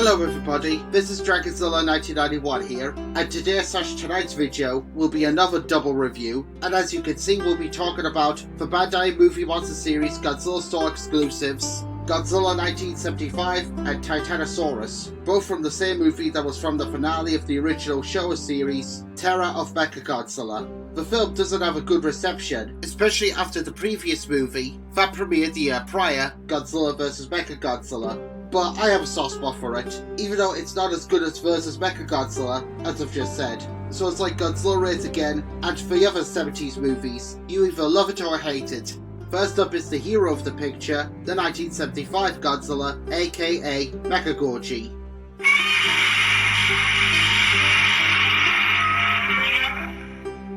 Hello everybody, this is Dragonzilla 1991 here, and tonight's video will be another double review, and as you can see we'll be talking about the Bandai Movie Monster Series Godzilla store exclusives, Godzilla 1975 and Titanosaurus, both from the same movie that was from the finale of the original Showa series, Terror of Mechagodzilla. The film doesn't have a good reception, especially after the previous movie that premiered the year prior, Godzilla vs Mechagodzilla. But I have a soft spot for it, even though it's not as good as vs Mechagodzilla, as I've just said. So it's like Godzilla Raids Again, and for the other 70s movies, you either love it or hate it. First up is the hero of the picture, the 1975 Godzilla, aka Mechagorgy.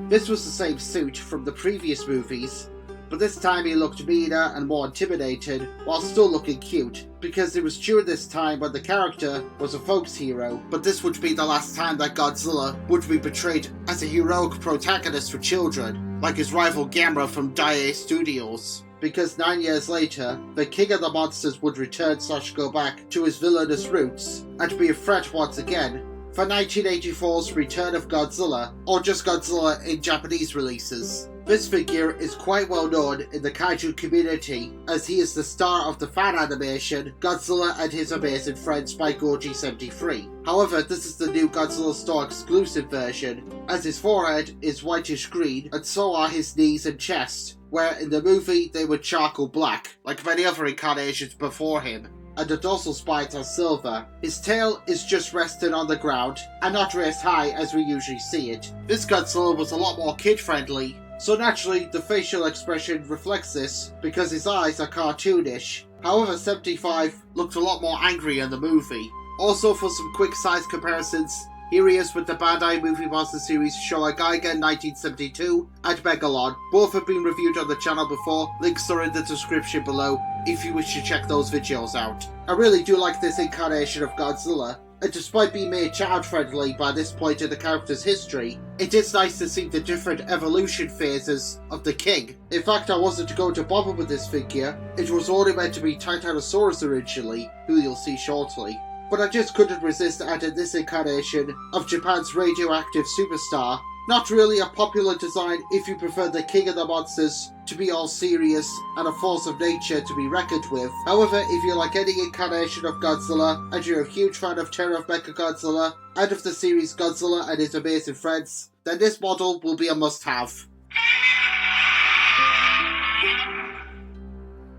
This was the same suit from the previous movies, but this time he looked meaner and more intimidated, while still looking cute, because it was during this time when the character was a folks hero, but this would be the last time that Godzilla would be portrayed as a heroic protagonist for children, like his rival Gamera from Daiei Studios. Because 9 years later, the King of the Monsters would return / go back to his villainous roots, and be a threat once again for 1984's Return of Godzilla, or just Godzilla in Japanese releases. This figure is quite well known in the kaiju community, as he is the star of the fan animation Godzilla and His Amazing Friends by Gorgy 73. However, this is the new Godzilla store exclusive version, as his forehead is whitish green and so are his knees and chest, where in the movie they were charcoal black, like many other incarnations before him, and the dorsal spines are silver. His tail is just resting on the ground, and not raised high as we usually see it. This Godzilla was a lot more kid-friendly, so naturally the facial expression reflects this, because his eyes are cartoonish. However, 75 looked a lot more angry in the movie. Also, for some quick size comparisons, here he is with the Bandai Movie Monster Series Showa Geiger 1972 and Megalon. Both have been reviewed on the channel before, links are in the description below if you wish to check those videos out. I really do like this incarnation of Godzilla, and despite being made child-friendly by this point in the character's history, it is nice to see the different evolution phases of the king. In fact, I wasn't going to bother with this figure, it was only meant to be Titanosaurus originally, who you'll see shortly. But I just couldn't resist adding this incarnation of Japan's radioactive superstar. Not really a popular design if you prefer the King of the Monsters to be all serious and a force of nature to be reckoned with. However, if you like any incarnation of Godzilla and you're a huge fan of Terror of Mechagodzilla and of the series Godzilla and His Amazing Friends, then this model will be a must-have.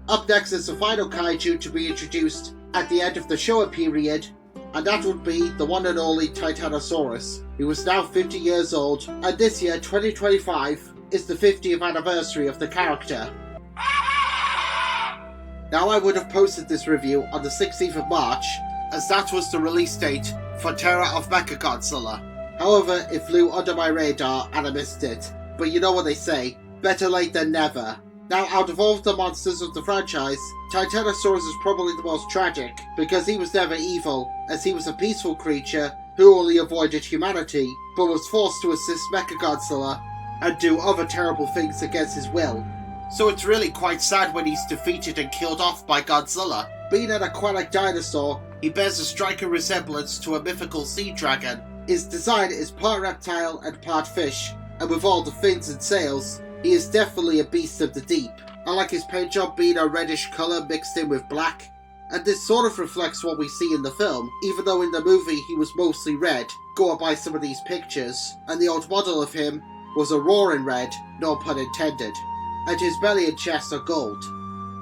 Up next is the final kaiju to be introduced at the end of the Showa period, and that would be the one and only Titanosaurus, who is now 50 years old, and this year, 2025, is the 50th anniversary of the character. Now, I would have posted this review on the 16th of March, as that was the release date for Terror of Mechagodzilla. However, it flew under my radar and I missed it. But you know what they say, better late than never. Now, out of all of the monsters of the franchise, Titanosaurus is probably the most tragic, because he was never evil, as he was a peaceful creature who only avoided humanity, but was forced to assist Mechagodzilla and do other terrible things against his will. So it's really quite sad when he's defeated and killed off by Godzilla. Being an aquatic dinosaur, he bears a striking resemblance to a mythical sea dragon. His design is part reptile and part fish, and with all the fins and sails, he is definitely a beast of the deep. I like his paint job being a reddish colour mixed in with black, and this sort of reflects what we see in the film, even though in the movie he was mostly red, going by some of these pictures, and the old model of him was a roaring red, no pun intended, and his belly and chest are gold.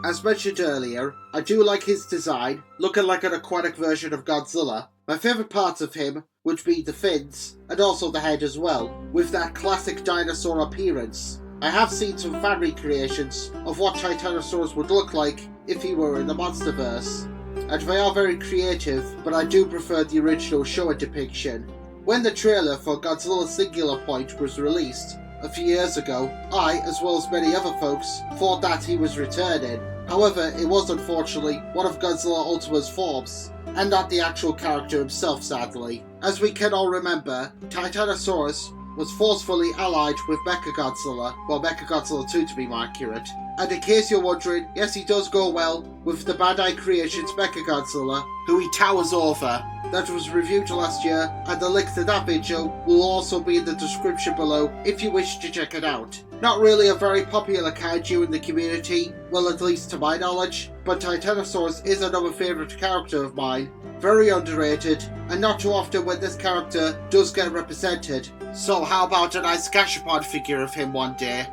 As mentioned earlier, I do like his design, looking like an aquatic version of Godzilla. My favourite parts of him would be the fins, and also the head as well, with that classic dinosaur appearance. I have seen some fan recreations of what Titanosaurus would look like if he were in the Monsterverse, and they are very creative, but I do prefer the original Showa depiction. When the trailer for Godzilla Singular Point was released a few years ago, I, as well as many other folks, thought that he was returning. However, it was unfortunately one of Godzilla Ultima's forms, and not the actual character himself, sadly. As we can all remember, Titanosaurus was forcefully allied with Mechagodzilla, well, Mechagodzilla 2 to be more accurate, And in case you're wondering, yes, he does go well with the Bandai Creations Mechagodzilla, who he towers over. That was reviewed last year, and the link to that video will also be in the description below if you wish to check it out. Not really a very popular kaiju in the community, well, at least to my knowledge, but Titanosaurus is another favourite character of mine. Very underrated, and not too often when this character does get represented. So how about a nice gashapon figure of him one day?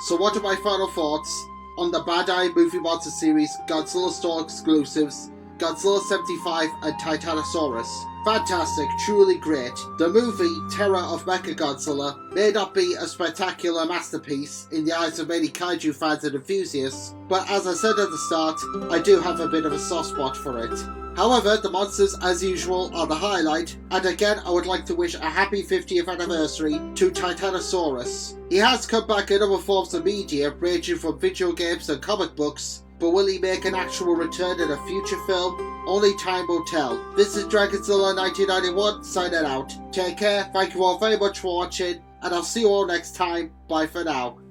So what are my final thoughts on the Bandai Movie Monster Series Godzilla Store exclusives, Godzilla 75 and Titanosaurus? Fantastic, truly great. The movie Terror of Mechagodzilla may not be a spectacular masterpiece in the eyes of many kaiju fans and enthusiasts, but as I said at the start, I do have a bit of a soft spot for it. However, the monsters, as usual, are the highlight, and again I would like to wish a happy 50th anniversary to Titanosaurus. He has come back in other forms of media, ranging from video games and comic books, but will he make an actual return in a future film? Only time will tell. This is Dragonzilla 1991 signing out. Take care, thank you all very much for watching, and I'll see you all next time. Bye for now.